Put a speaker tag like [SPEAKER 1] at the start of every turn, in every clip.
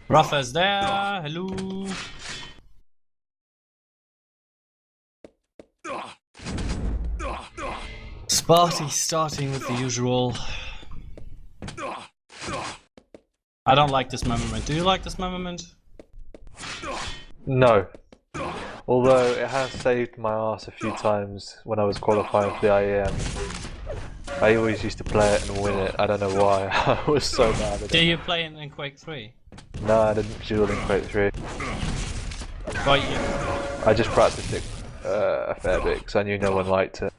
[SPEAKER 1] Rapha's there. Hello. Spart1e starting with the usual. I don't like this moment. Do you like this moment?
[SPEAKER 2] No. Although it has saved my ass a few times when I was qualifying for the IEM. I always used to play it and win it. I don't know why. I was so bad at it.
[SPEAKER 1] Did you play in Quake 3?
[SPEAKER 2] No, I didn't duel in Quake 3.
[SPEAKER 1] But you...
[SPEAKER 2] I just practiced it a fair bit because I knew no one liked it.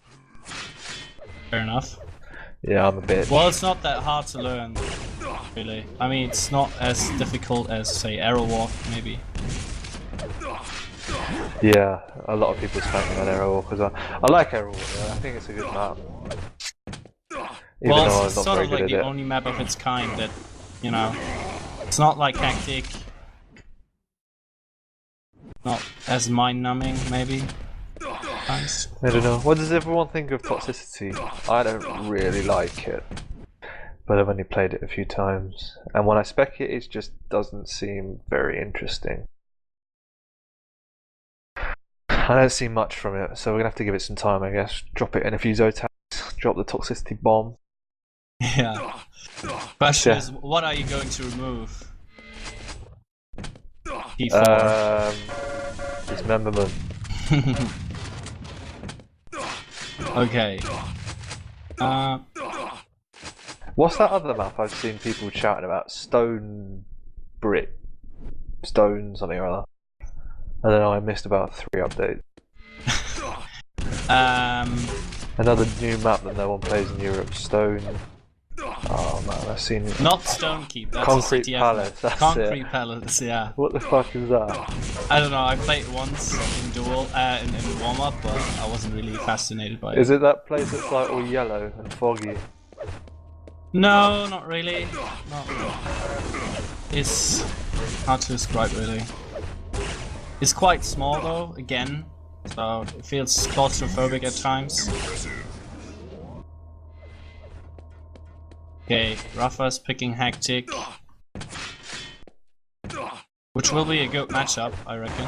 [SPEAKER 1] Fair enough.
[SPEAKER 2] Yeah, I'm a bitch.
[SPEAKER 1] Well, it's not that hard to learn, really. I mean, it's not as difficult as, say, Arrow Walk, maybe.
[SPEAKER 2] Yeah, a lot of people spamming on Arrow Walk as well. I like Arrow Walk, yeah. I think it's a good map. Even
[SPEAKER 1] well,
[SPEAKER 2] though
[SPEAKER 1] it's
[SPEAKER 2] I'm not
[SPEAKER 1] sort
[SPEAKER 2] very
[SPEAKER 1] of like
[SPEAKER 2] good
[SPEAKER 1] the
[SPEAKER 2] at it.
[SPEAKER 1] only map of its kind that, you know, it's not like hectic, not as mind-numbing, maybe. Nice.
[SPEAKER 2] I don't know. What does everyone think of toxicity? I don't really like it, but I've only played it a few times, and when I spec it, it just doesn't seem very interesting. I don't see much from it, so we're gonna have to give it some time, I guess. Drop it in a few Zotacs, drop the toxicity bomb.
[SPEAKER 1] Yeah. Question is, what are you going to remove? P4.
[SPEAKER 2] Dismemberment.
[SPEAKER 1] Okay.
[SPEAKER 2] What's that other map I've seen people shouting about? Stone brick, stone something or other. I don't know. I missed about 3 updates. Another new map that no one plays in Europe. Stone. Oh man, I've seen it.
[SPEAKER 1] Not Stone Keep. That's
[SPEAKER 2] Concrete
[SPEAKER 1] a CTF
[SPEAKER 2] Palace.
[SPEAKER 1] map.
[SPEAKER 2] That's
[SPEAKER 1] Concrete
[SPEAKER 2] it.
[SPEAKER 1] Palace. Yeah.
[SPEAKER 2] What the fuck is that?
[SPEAKER 1] I don't know. I played it once in Duel, in warm up, but I wasn't really fascinated by it.
[SPEAKER 2] Is it that place that's like all yellow and foggy?
[SPEAKER 1] No, not really. It's hard to describe really. It's quite small though, again, so it feels claustrophobic at times. Okay, Rapha's picking Hectic, which will be a good matchup, I reckon.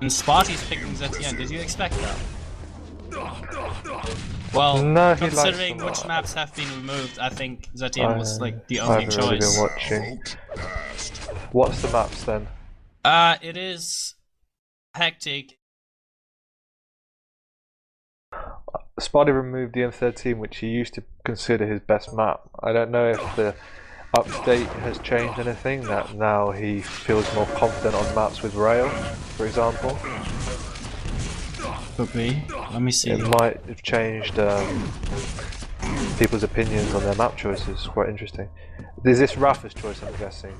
[SPEAKER 1] And spart1e's picking Zotac. Did you expect that? Well,
[SPEAKER 2] No,
[SPEAKER 1] considering which maps have been removed, I think Zotac was like the only
[SPEAKER 2] I've really
[SPEAKER 1] choice.
[SPEAKER 2] been watching. What's the maps then?
[SPEAKER 1] It is Hectic.
[SPEAKER 2] spart1e removed the M13, which he used to consider his best map. I don't know if the update has changed anything, that now he feels more confident on maps with rail, for example.
[SPEAKER 1] Could be. Let me see.
[SPEAKER 2] It might have changed people's opinions on their map choices. Quite interesting. Is this Rapha's choice, I'm guessing?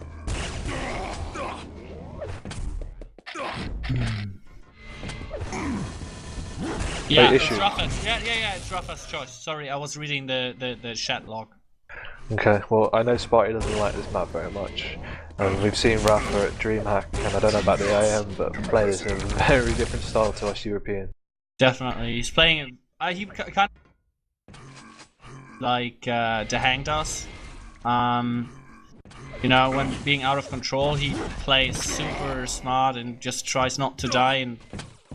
[SPEAKER 1] Yeah,
[SPEAKER 2] Wait,
[SPEAKER 1] it's Rapha's. Yeah, it's Rapha's choice. Sorry, I was reading the chat log.
[SPEAKER 2] Okay, well, I know spart1e doesn't like this map very much. We've seen Rapha at DreamHack, and I don't know about the IM, but play this in a very different style to us Europeans.
[SPEAKER 1] Definitely, he's playing it. He kind of like the Hang does. You know, when being out of control, he plays super smart and just tries not to die. And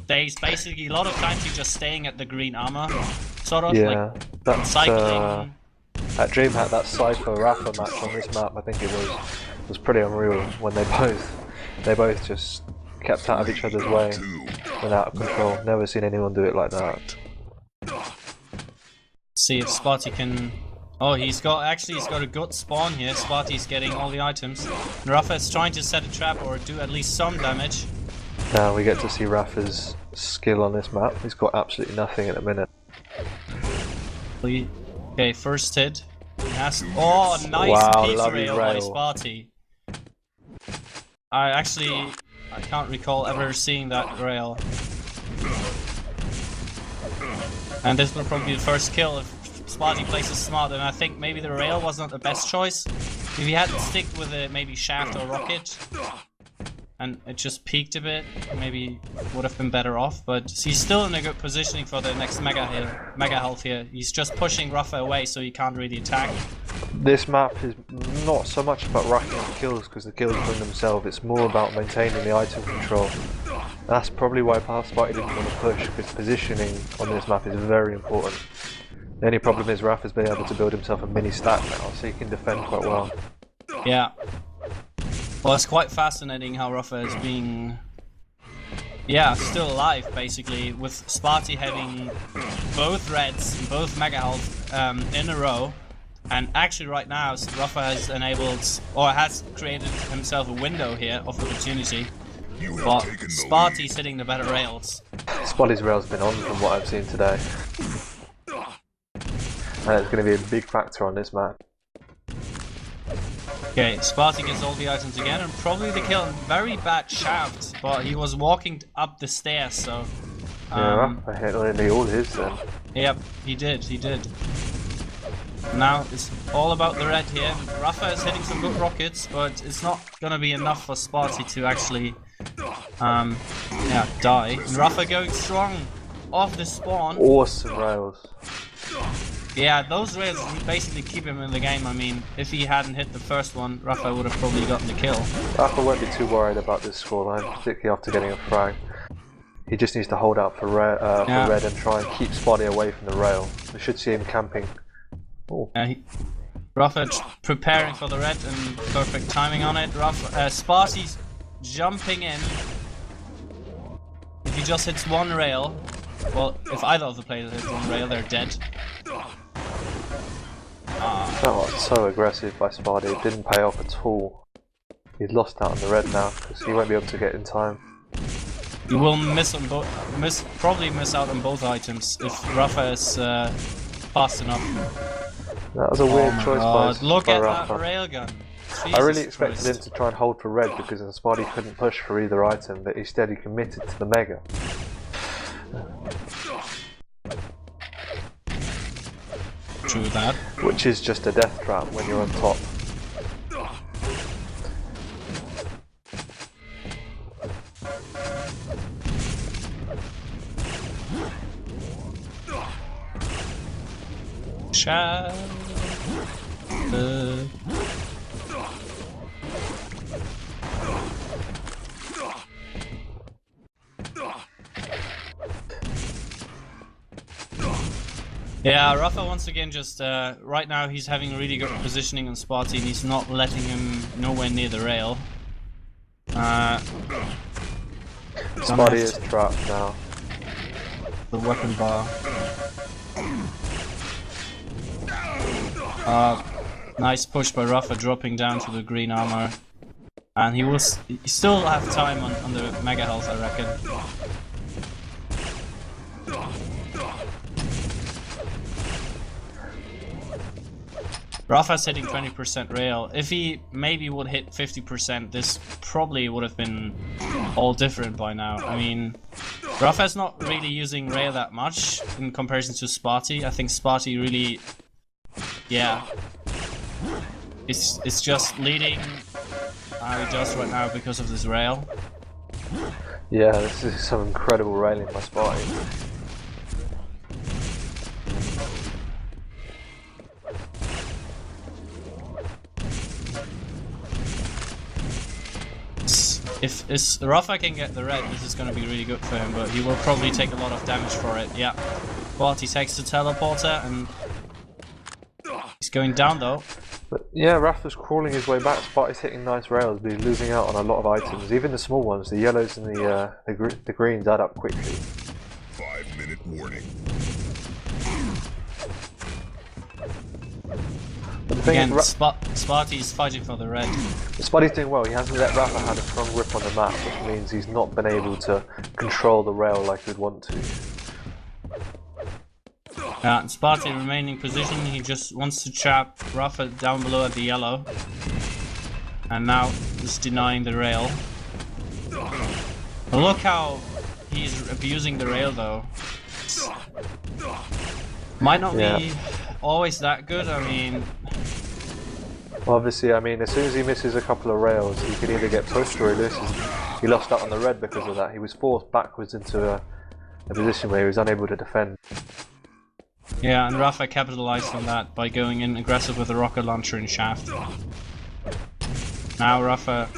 [SPEAKER 1] stays basically a lot of times he's just staying at the green armor, sort of like
[SPEAKER 2] that's
[SPEAKER 1] cycling.
[SPEAKER 2] At DreamHack, that Cypher Rapha match on this map, I think it was pretty unreal when they both just kept out of each other's way and out of control. Never seen anyone do it like that.
[SPEAKER 1] See if spart1e can. Oh, he's got a good spawn here. spart1e's getting all the items. And Rapha is trying to set a trap or do at least some damage.
[SPEAKER 2] Now we get to see Rapha's skill on this map. He's got absolutely nothing at the minute.
[SPEAKER 1] Okay, first hit. Yes. Oh, nice
[SPEAKER 2] Wow,
[SPEAKER 1] pizza
[SPEAKER 2] lovely
[SPEAKER 1] rail by
[SPEAKER 2] rail.
[SPEAKER 1] spart1e. I can't recall ever seeing that rail. And this will probably be the first kill if spart1e plays it smart, and I think maybe the rail was not the best choice. If he hadn't stick with a maybe shaft or rocket, and it just peaked a bit, maybe would have been better off, but he's still in a good positioning for the next mega health here. He's just pushing Rapha away so he can't really attack.
[SPEAKER 2] This map is not so much about racking up kills because the kills bring themselves, it's more about maintaining the item control. That's probably why spart1e didn't want to push, because positioning on this map is very important. The only problem is Rapha's been able to build himself a mini stack now, so he can defend quite well.
[SPEAKER 1] Yeah. Well, it's quite fascinating how Rapha is being... yeah, still alive, basically, with spart1e having both reds and both mega health in a row. And actually right now, Rapha has enabled, or has created himself a window here of opportunity. But spart1e's hitting the better rails.
[SPEAKER 2] spart1e's rail's been on from what I've seen today. And it's going to be a big factor on this map.
[SPEAKER 1] Okay, spart1e gets all the items again, and probably the kill. Very bad shaft, but he was walking up the stairs, so...
[SPEAKER 2] yeah, Rapha hit nearly all his then.
[SPEAKER 1] Yep, he did. Now it's all about the red here. Rapha is hitting some good rockets, but it's not gonna be enough for spart1e to actually yeah, die. And Rapha going strong off the spawn.
[SPEAKER 2] Awesome rails.
[SPEAKER 1] Yeah, those rails basically keep him in the game. I mean, if he hadn't hit the first one, Rapha would have probably gotten the kill.
[SPEAKER 2] Rapha won't be too worried about this scoreline, particularly after getting a frag. He just needs to hold out for red and try and keep spart1e away from the rail. We should see him camping.
[SPEAKER 1] Rapha preparing for the red and perfect timing on it. spart1e's jumping in. If he just hits one rail, well, if either of the players hits one rail, they're dead.
[SPEAKER 2] That was so aggressive by spart1e, it didn't pay off at all. He's lost out on the red now, because he won't be able to get in time.
[SPEAKER 1] He will probably miss out on both items if Rapha is fast enough.
[SPEAKER 2] That was a weird choice by
[SPEAKER 1] Look at
[SPEAKER 2] Rapha.
[SPEAKER 1] that railgun.
[SPEAKER 2] I really expected him to try and hold for red because spart1e couldn't push for either item, but instead he committed to the mega.
[SPEAKER 1] True that.
[SPEAKER 2] Which is just a death trap when you're on top.
[SPEAKER 1] Yeah, Rapha once again just right now he's having really good positioning on spart1e and he's not letting him nowhere near the rail.
[SPEAKER 2] spart1e is trapped now.
[SPEAKER 1] The weapon bar. Nice push by Rapha, dropping down to the green armor. And he still have time on the mega health, I reckon. Rapha's hitting 20% rail. If he maybe would hit 50%, this probably would have been all different by now. I mean, Rapha's not really using rail that much in comparison to spart1e. I think spart1e really, yeah, it's just leading how he does right now because of this rail.
[SPEAKER 2] Yeah, this is some incredible railing by spart1e.
[SPEAKER 1] If Rapha can get the red, this is going to be really good for him, but he will probably take a lot of damage for it. Yeah. But he takes the teleporter and he's going down though.
[SPEAKER 2] But yeah, Rapha's crawling his way back. spart1e's hitting nice rails, but he's losing out on a lot of items. Even the small ones, the yellows and the greens add up quickly.
[SPEAKER 3] 5-minute warning.
[SPEAKER 1] Again, spart1e is fighting for the red.
[SPEAKER 2] spart1e's doing well. He hasn't let Rapha have a strong grip on the map, which means he's not been able to control the rail like he'd want to.
[SPEAKER 1] And spart1e remaining position, he just wants to trap Rapha down below at the yellow. And now he's denying the rail. But look how he's abusing the rail though. Might not be always that good, I mean...
[SPEAKER 2] Well, obviously, I mean, as soon as he misses a couple of rails, he can either get pushed or he loses. He lost out on the red because of that. He was forced backwards into a position where he was unable to defend.
[SPEAKER 1] Yeah, and Rapha capitalized on that by going in aggressive with a rocket launcher and shaft. Now Rapha...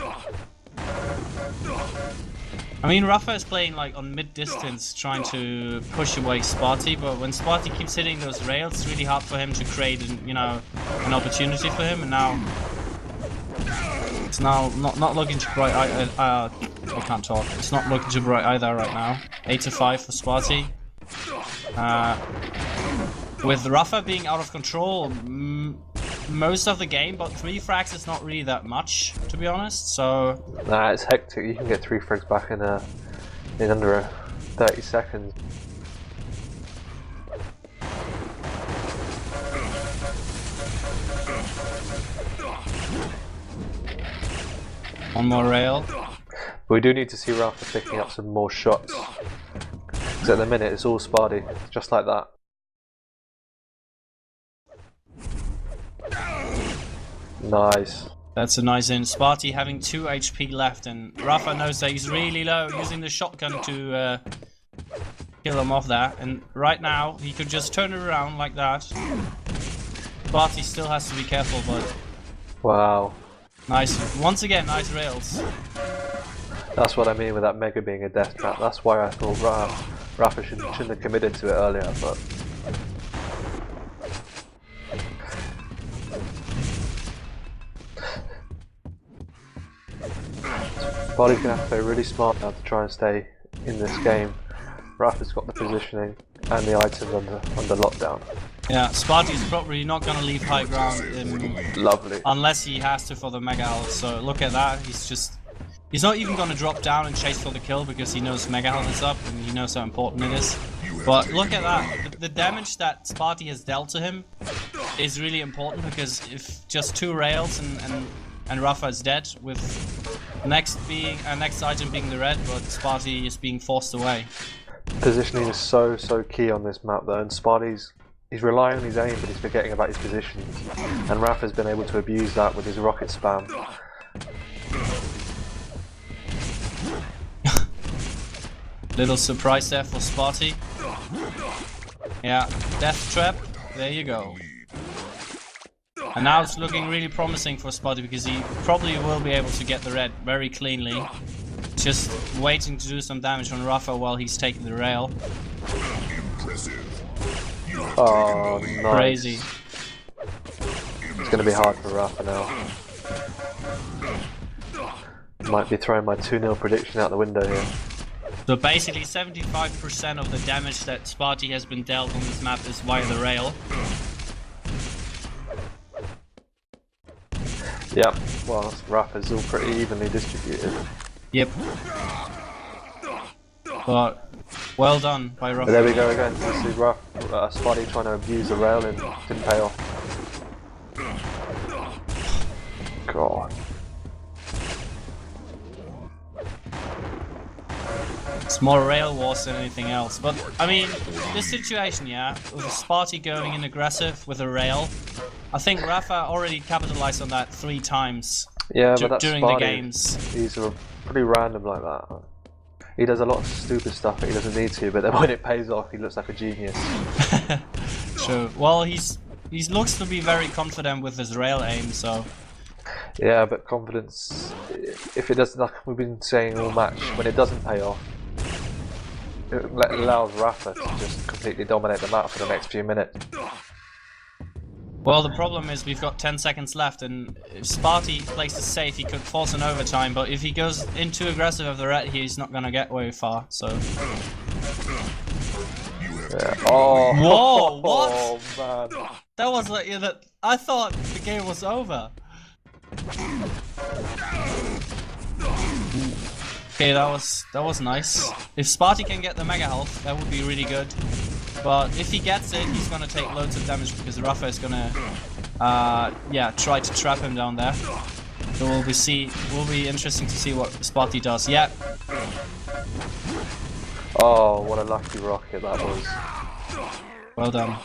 [SPEAKER 1] I mean, Rapha is playing like on mid-distance, trying to push away spart1e, but when spart1e keeps hitting those rails, it's really hard for him to create, an opportunity for him, and now... It's now not looking too bright. I can't talk. It's not looking too bright either right now. 8-5 for spart1e. With Rapha being out of control most of the game, but 3 frags is not really that much, to be honest. So
[SPEAKER 2] nah, it's hectic. You can get 3 frags back in under 30 seconds.
[SPEAKER 1] One more rail.
[SPEAKER 2] But we do need to see Rapha picking up some more shots. Because at the minute it's all spart1e, just like that. Nice.
[SPEAKER 1] That's a nice in. spart1e having 2 HP left, and Rapha knows that he's really low, using the shotgun to kill him off there. And right now, he could just turn it around like that. spart1e still has to be careful, but...
[SPEAKER 2] Wow.
[SPEAKER 1] Nice. Once again, nice rails.
[SPEAKER 2] That's what I mean with that Mega being a death trap. That's why I thought Rapha shouldn't have committed to it earlier, but... spart1e's going to have to play really smart now to try and stay in this game. Rapha's got the positioning and the items under lockdown.
[SPEAKER 1] Yeah, spart1e's probably not going to leave high ground
[SPEAKER 2] Lovely.
[SPEAKER 1] unless he has to for the mega health. So look at that, he's not even going to drop down and chase for the kill because he knows mega health is up and he knows how important it is. But look at that, the damage that spart1e has dealt to him is really important, because if just 2 rails and Rapha is dead, with next item being the red, but spart1e is being forced away.
[SPEAKER 2] Positioning is so key on this map though, and spart1e's he's relying on his aim, but he's forgetting about his position. And Rapha's been able to abuse that with his rocket spam.
[SPEAKER 1] Little surprise there for spart1e. Yeah, death trap, there you go. And now it's looking really promising for spart1e, because he probably will be able to get the red very cleanly. Just waiting to do some damage on Rapha while he's taking the rail.
[SPEAKER 2] Oh, nice.
[SPEAKER 1] Crazy.
[SPEAKER 2] It's going to be hard for Rapha now. Might be throwing my 2-0 prediction out the window here.
[SPEAKER 1] So basically 75% of the damage that spart1e has been dealt on this map is via the rail.
[SPEAKER 2] Yep, well, Rapha's all pretty evenly distributed.
[SPEAKER 1] Yep. But well done by Rapha.
[SPEAKER 2] But there we go again. This is spart1e trying to abuse the rail and didn't pay off. God.
[SPEAKER 1] It's more rail wars than anything else. But I mean, this situation, yeah, with spart1e going in aggressive with a rail, I think Rapha already capitalized on that 3 times.
[SPEAKER 2] Yeah, but that's
[SPEAKER 1] during the games.
[SPEAKER 2] He's pretty random like that. He does a lot of stupid stuff that he doesn't need to, but then when it pays off, he looks like a genius.
[SPEAKER 1] Sure. Well, he looks to be very confident with his rail aim, so...
[SPEAKER 2] Yeah, but confidence, if it doesn't, like we've been saying all match, when it doesn't pay off, it allows Rapha to just completely dominate the map for the next few minutes.
[SPEAKER 1] Well, the problem is we've got 10 seconds left, and if spart1e plays it safe, he could force an overtime, but if he goes in too aggressive with the red, he's not gonna get very far, so...
[SPEAKER 2] Yeah. Oh,
[SPEAKER 1] whoa, what?
[SPEAKER 2] Oh, man.
[SPEAKER 1] That was like, yeah, I thought the game was over. Okay, that was nice. If spart1e can get the mega health, that would be really good. But if he gets it, he's gonna take loads of damage because Rapha is gonna, try to trap him down there. So will be interesting to see what spart1e does. Yeah.
[SPEAKER 2] Oh, what a lucky rocket that was.
[SPEAKER 1] Well done.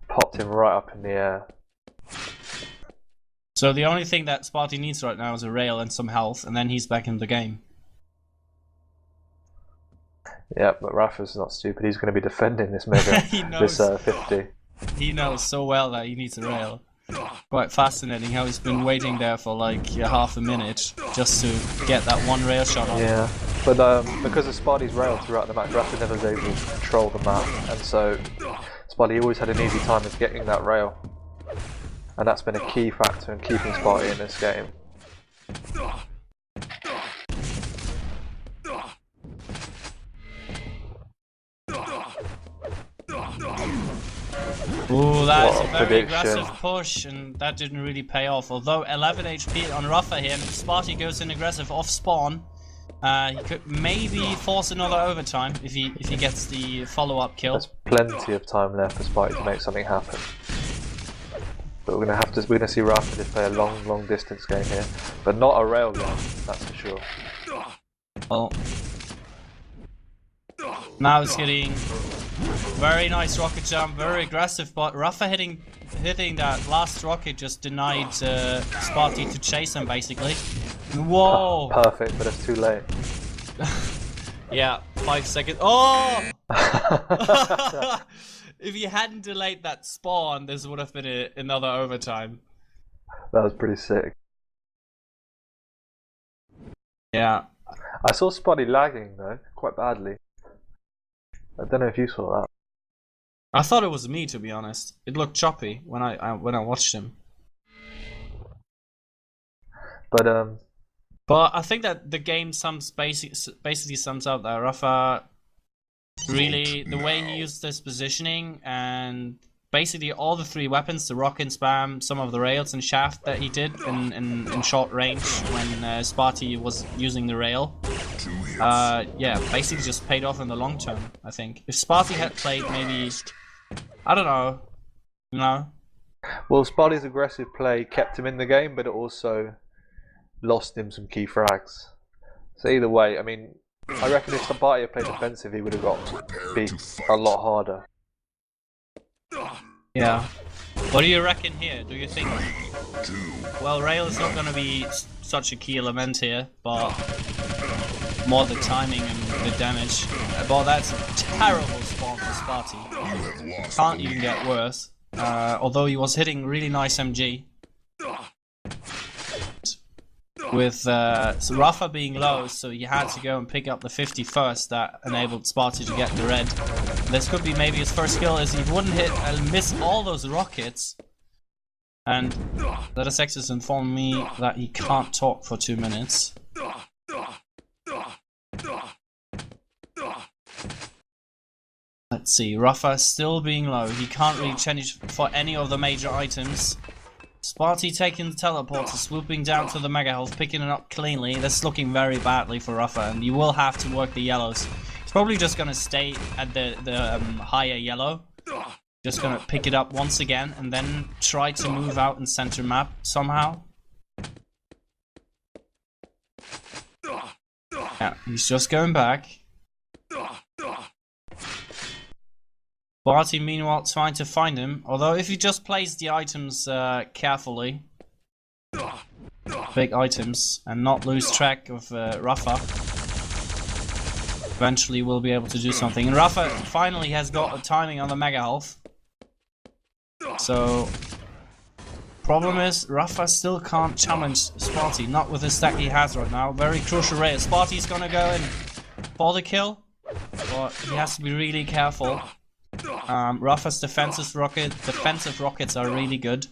[SPEAKER 2] Popped him right up in the air.
[SPEAKER 1] So the only thing that spart1e needs right now is a rail and some health, and then he's back in the game.
[SPEAKER 2] Yeah, but Rapha's not stupid. He's going to be defending this mega,
[SPEAKER 1] He knows.
[SPEAKER 2] this 50.
[SPEAKER 1] He knows so well that he needs a rail. Quite fascinating how he's been waiting there for like half a minute just to get that one rail shot on.
[SPEAKER 2] Yeah, but because of spart1e's rail throughout the match, Rapha never was able to control the map, and so spart1e always had an easy time of getting that rail. And that's been a key factor in keeping spart1e in this game.
[SPEAKER 1] Ooh, that is
[SPEAKER 2] What
[SPEAKER 1] a
[SPEAKER 2] a
[SPEAKER 1] very
[SPEAKER 2] prediction.
[SPEAKER 1] aggressive push, and that didn't really pay off. Although 11 HP on Rapha here, and if spart1e goes in aggressive off spawn, he could maybe force another overtime if he gets the follow-up kill.
[SPEAKER 2] There's plenty of time left for spart1e to make something happen. But we're gonna see Rapha just play a long distance game here, but not a rail game, that's for sure.
[SPEAKER 1] Well, now it's hitting very nice rocket jump, very aggressive, but Rapha hitting that last rocket just denied spart1e to chase him basically. Whoa!
[SPEAKER 2] Perfect, but it's too late.
[SPEAKER 1] Yeah, 5 seconds. Oh! If you hadn't delayed that spawn, this would have been another overtime.
[SPEAKER 2] That was pretty sick.
[SPEAKER 1] Yeah.
[SPEAKER 2] I saw spart1e lagging though, quite badly. I don't know if you saw that.
[SPEAKER 1] I thought it was me, to be honest. It looked choppy when I watched him.
[SPEAKER 2] But
[SPEAKER 1] I think that the game basically sums up that Rapha really, the way he used his positioning and basically all the three weapons, the rocket spam, some of the rails and shaft that he did in short range when spart1e was using the rail. Yeah, basically just paid off in the long term, I think. If spart1e had played maybe, I don't know, you know?
[SPEAKER 2] well, spart1e's aggressive play kept him in the game, but it also lost him some key frags. So either way, I mean, I reckon if spart1e had played defensive, he would have got beat a lot harder.
[SPEAKER 1] Yeah. What do you reckon here? Do you think... Well, rail is not going to be such a key element here, but more the timing and the damage. But that's a terrible spawn for spart1e. Can't even get worse. Although he was hitting really nice MG. With so Rapha being low, so you had to go and pick up the 50 first. That enabled spart1e to get the red. This could be maybe his first kill, as he wouldn't hit and miss all those rockets. And Zotac has informed me that he can't talk for 2 minutes. Let's see, Rapha still being low. He can't really change for any of the major items. spart1e taking the teleporter, swooping down to the mega health, picking it up cleanly. That's looking very badly for Rapha, and you will have to work the yellows. He's probably just gonna stay at the higher yellow. Just gonna pick it up once again, and then try to move out and center map somehow. Yeah, he's just going back. spart1e meanwhile trying to find him, although if he just plays the items carefully, big items, and not lose track of Rapha, eventually we'll be able to do something. And Rapha finally has got a timing on the mega health. So, problem is, Rapha still can't challenge spart1e, not with the stack he has right now. Very crucial raid. spart1e's gonna go in for the kill, but he has to be really careful. Rapha's defensive rockets are really good.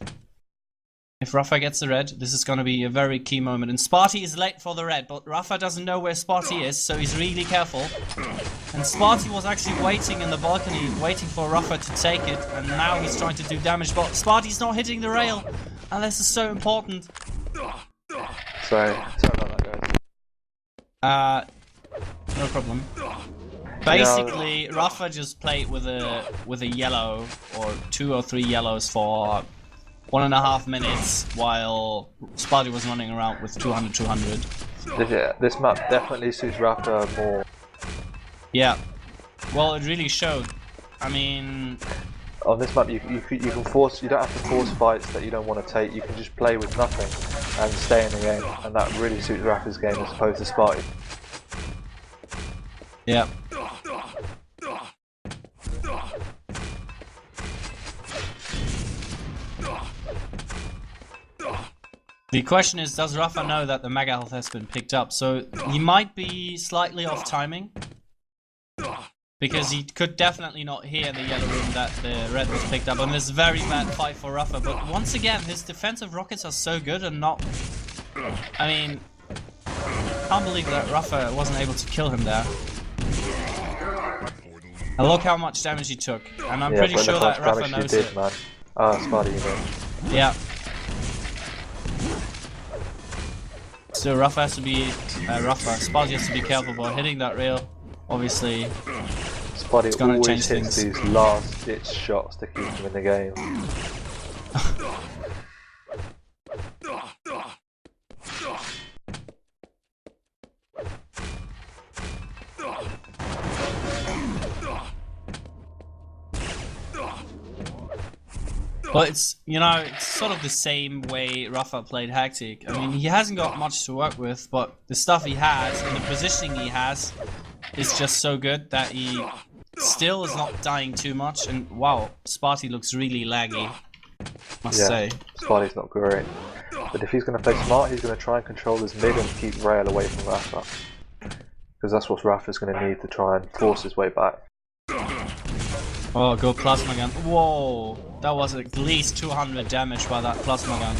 [SPEAKER 1] If Rapha gets the red, this is going to be a very key moment. And spart1e is late for the red, but Rapha doesn't know where spart1e is, so he's really careful. And spart1e was actually waiting in the balcony, waiting for Rapha to take it, and now he's trying to do damage, but spart1e's not hitting the rail, and this is so important.
[SPEAKER 2] Sorry about that, guys.
[SPEAKER 1] No problem. Basically, Rapha just played with a yellow or 2 or 3 yellows for 1.5 minutes, while spart1e was running around with 200.
[SPEAKER 2] This map definitely suits Rapha more.
[SPEAKER 1] Yeah. Well, it really showed. I mean,
[SPEAKER 2] on this map, you can force. You don't have to force fights that you don't want to take. You can just play with nothing and stay in the game, and that really suits Rapha's game as opposed to spart1e.
[SPEAKER 1] yeah. The question is, does Rapha know that the Mega Health has been picked up? So he might be slightly off timing. Because he could definitely not hear in the yellow room that the red was picked up. And this is a very bad fight for Rapha. But once again, his defensive rockets are so good and not... I mean... I can't believe that Rapha wasn't able to kill him there. And look how much damage he took. And I'm pretty sure that Rapha knows it.
[SPEAKER 2] Man. Ah, spart1e, you know.
[SPEAKER 1] Yeah. So Rapha has to be... spart1e has to be careful about hitting that rail. Obviously,
[SPEAKER 2] spart1e always hits these last-ditch shots to keep him in the game.
[SPEAKER 1] But it's, you know, it's sort of the same way Rapha played Hectic. I mean, he hasn't got much to work with, but the stuff he has and the positioning he has is just so good that he still is not dying too much. And wow, spart1e looks really laggy, must say.
[SPEAKER 2] spart1e's not great. But if he's going to play smart, he's going to try and control his mid and keep rail away from Rapha. Because that's what Rapha's going to need to try and force his way back.
[SPEAKER 1] Oh, go plasma gun. Whoa, that was at least 200 damage by that plasma gun.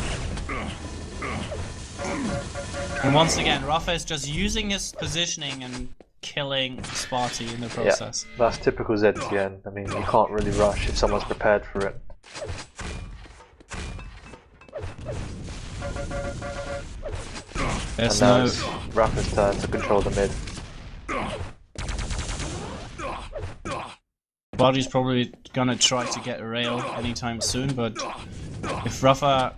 [SPEAKER 1] And once again, Rapha is just using his positioning and killing spart1e in the process.
[SPEAKER 2] Yeah, that's typical ZTN. I mean, you can't really rush if someone's prepared for it.
[SPEAKER 1] There's
[SPEAKER 2] and now
[SPEAKER 1] no...
[SPEAKER 2] it's Rapha's turn to control the mid.
[SPEAKER 1] spart1e's probably gonna try to get a rail anytime soon, but if Rapha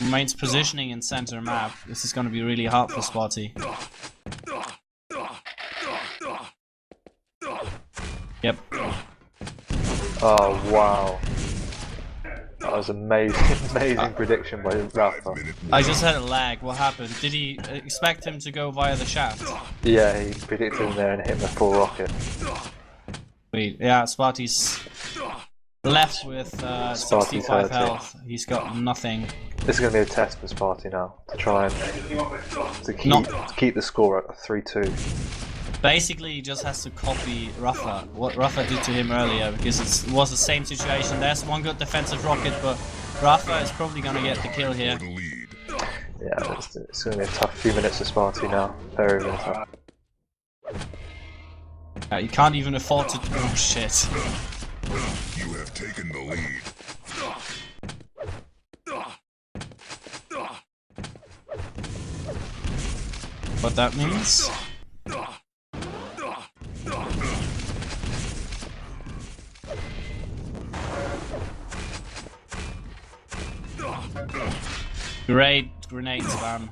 [SPEAKER 1] remains positioning in center map, this is gonna be really hard for spart1e. Yep.
[SPEAKER 2] Oh wow. That was amazing, amazing prediction by Rapha.
[SPEAKER 1] I just had a lag. What happened? Did he expect him to go via the shaft?
[SPEAKER 2] Yeah, he predicted him there and hit him with full rocket.
[SPEAKER 1] Wait, yeah, spart1e's left with 65 health. He's got nothing.
[SPEAKER 2] This is going to be a test for spart1e now, to try and keep the score at 3-2.
[SPEAKER 1] Basically, he just has to copy Rapha, what Rapha did to him earlier, because it was the same situation. There's one good defensive rocket, but Rapha is probably going to get the kill here.
[SPEAKER 2] Yeah, it's going to be a tough few minutes for spart1e now. Very, very tough.
[SPEAKER 1] You can't even afford to... Oh shit.
[SPEAKER 3] You have taken the lead.
[SPEAKER 1] What that means? Great grenade spam.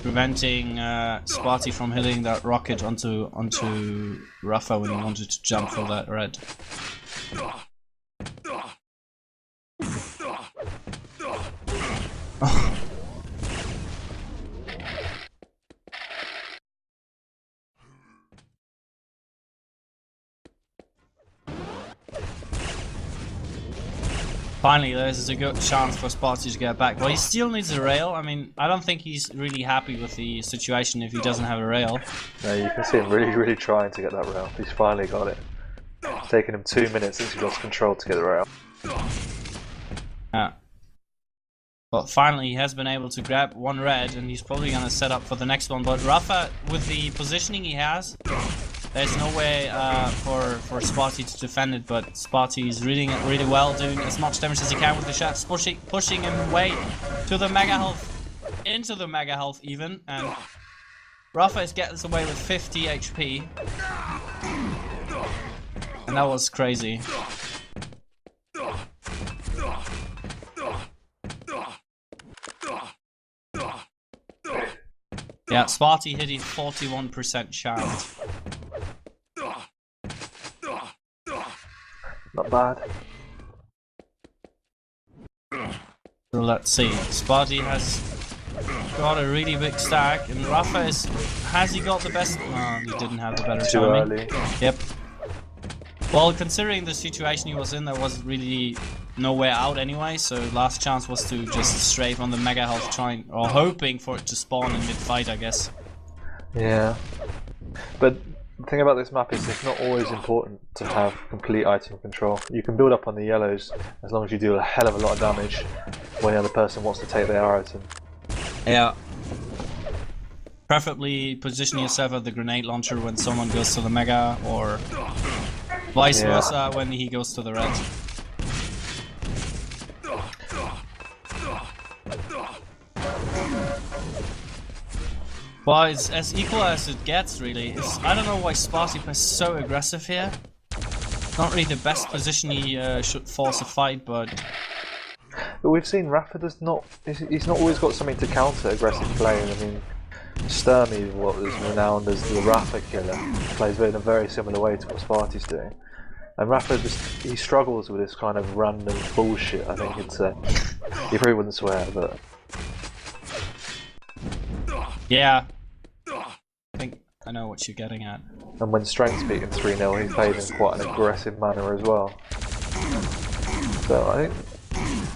[SPEAKER 1] Preventing spart1e from hitting that rocket onto Rapha when he wanted to jump for that red. Finally, there's a good chance for spart1e to get back. Well, he still needs a rail. I mean, I don't think he's really happy with the situation if he doesn't have a rail.
[SPEAKER 2] No, you can see him really, really trying to get that rail. He's finally got it. It's taken him 2 minutes since he lost control to get the rail.
[SPEAKER 1] Yeah. But finally, he has been able to grab one red, and he's probably going to set up for the next one. But Rapha, with the positioning he has, there's no way for spart1e to defend it, but spart1e is reading it really well, doing as much damage as he can with the shots, pushing him away to the Mega Health, into the Mega Health even, and Rapha is getting away with 50 HP. And that was crazy. Yeah, spart1e hit a 41% chance.
[SPEAKER 2] Not bad.
[SPEAKER 1] So let's see. spart1e has got a really big stack, and Rapha is... Has he got the best... No, he didn't have the better timing.
[SPEAKER 2] Too early.
[SPEAKER 1] Yep. Well, considering the situation he was in, there was really no way out anyway, so last chance was to just strafe on the mega health, trying or hoping for it to spawn in mid-fight, I guess.
[SPEAKER 2] Yeah. But the thing about this map is it's not always important to have complete item control. You can build up on the yellows as long as you do a hell of a lot of damage when the other person wants to take their item.
[SPEAKER 1] Yeah. Preferably position yourself at the grenade launcher when someone goes to the mega, or vice versa when he goes to the red. Well, it's as equal as it gets, really. I don't know why spart1e plays so aggressive here. Not really the best position he should force a fight, but
[SPEAKER 2] we've seen Rapha does not. He's not always got something to counter aggressive play. I mean, Sturmy, what was renowned as the Rapha killer, plays in a very similar way to what spart1e's doing. And Rapha he struggles with this kind of random bullshit. I think it's you probably wouldn't swear, but
[SPEAKER 1] yeah. I think I know what you're getting at.
[SPEAKER 2] And when Strength's beaten 3-0, he played in quite an aggressive manner as well. So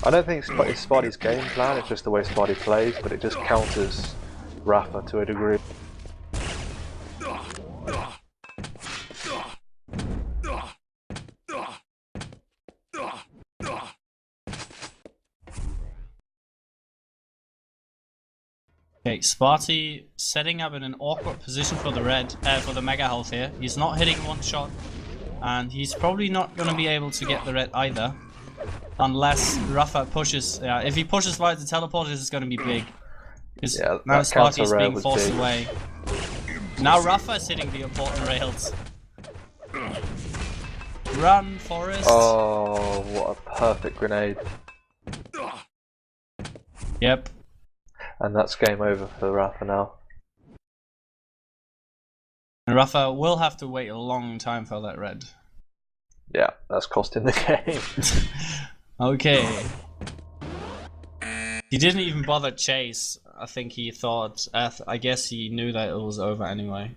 [SPEAKER 2] I don't think it's spart1e's game plan, it's just the way spart1e plays, but it just counters Rapha to a degree.
[SPEAKER 1] Okay, spart1e setting up in an awkward position for the red, for the mega health here. He's not hitting one shot, and he's probably not going to be able to get the red either, unless Rapha pushes. If he pushes via the teleporters, it's going to be big. Because now spart1e is being forced away. Now Rapha is hitting the important rails. Run, Forest.
[SPEAKER 2] Oh, what a perfect grenade.
[SPEAKER 1] Yep.
[SPEAKER 2] And that's game over for Rapha now.
[SPEAKER 1] And Rapha will have to wait a long time for that red.
[SPEAKER 2] Yeah, that's cost him the game.
[SPEAKER 1] Okay. He didn't even bother chase. I think he thought, I guess he knew that it was over anyway.